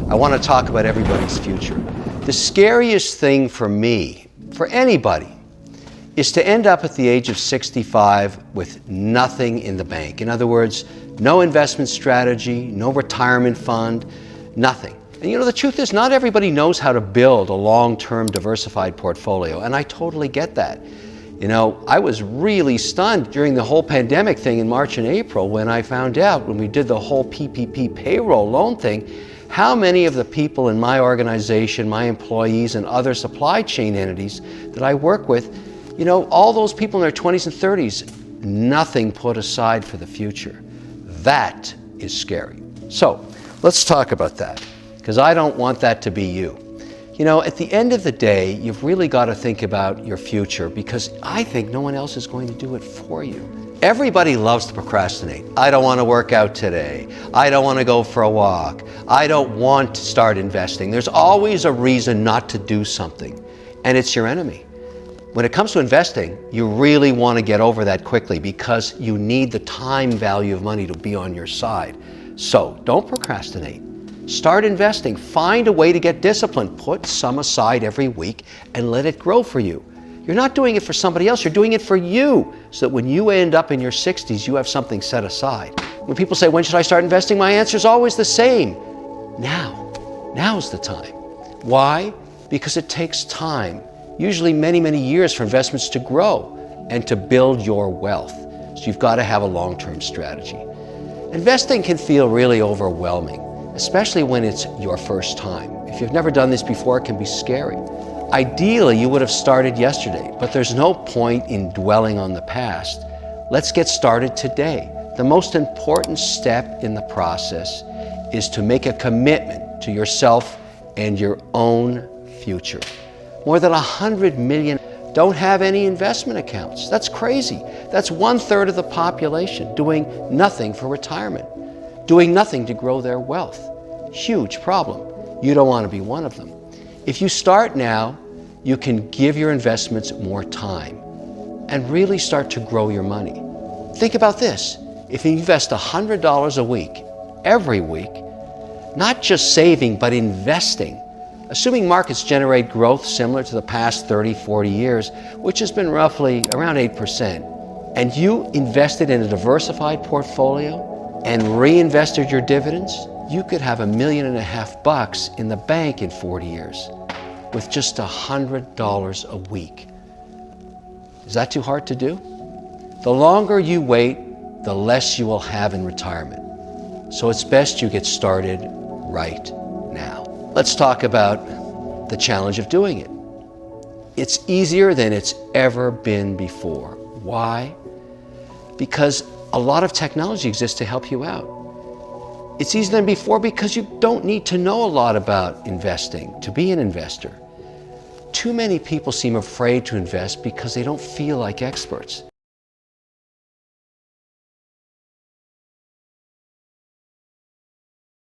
I want to talk about everybody's future. The scariest thing for me, for anybody, is to end up at the age of 65 with nothing in the bank. In other words, no investment strategy, no retirement fund, nothing. And you know, the truth is, not everybody knows how to build a long-term diversified portfolio, and I totally get that. You know, I was really stunned during the whole pandemic thing in March and April when I found out, when we did the whole PPP payroll loan thing, how many of the people in my organization, my employees, and other supply chain entities that I work with, you know, all those people in their 20s and 30s, nothing put aside for the future. That is scary. So let's talk about that, because I don't want that to be you. You know, at the end of the day, you've really got to think about your future, because I think no one else is going to do it for you. Everybody loves to procrastinate. I don't want to work out today. I don't want to go for a walk. I don't want to start investing. There's always a reason not to do something, and it's your enemy. When it comes to investing, you really want to get over that quickly, because you need the time value of money to be on your side. So don't procrastinate. Start investing. Find a way to get disciplined. Put some aside every week and let it grow for you. You're not doing it for somebody else. You're doing it for you, so that when you end up in your 60s, you have something set aside. When people say, when should I start investing? My answer is always the same. Now. Now's the time. Why? Because it takes time, usually many, many years, for investments to grow and to build your wealth. So you've got to have a long-term strategy. Investing can feel really overwhelming, especially when it's your first time. If you've never done this before, it can be scary. Ideally, you would have started yesterday, but there's no point in dwelling on the past. Let's get started today. The most important step in the process is to make a commitment to yourself and your own future. More than 100 million don't have any investment accounts. That's crazy. That's 1/3 of the population doing nothing for retirement, doing nothing to grow their wealth. Huge problem. You don't want to be one of them. If you start now, you can give your investments more time and really start to grow your money. Think about this. If you invest $100 a week, every week, not just saving, but investing, assuming markets generate growth similar to the past 30, 40 years, which has been roughly around 8%, and you invested in a diversified portfolio and reinvested your dividends, you could have $1.5 million in the bank in 40 years with just $100 a week. Is that too hard to do? The longer you wait, the less you will have in retirement. So it's best you get started right now. Let's talk about the challenge of doing it. It's easier than it's ever been before. Why? Because a lot of technology exists to help you out. It's easier than before because you don't need to know a lot about investing to be an investor. Too many people seem afraid to invest because they don't feel like experts.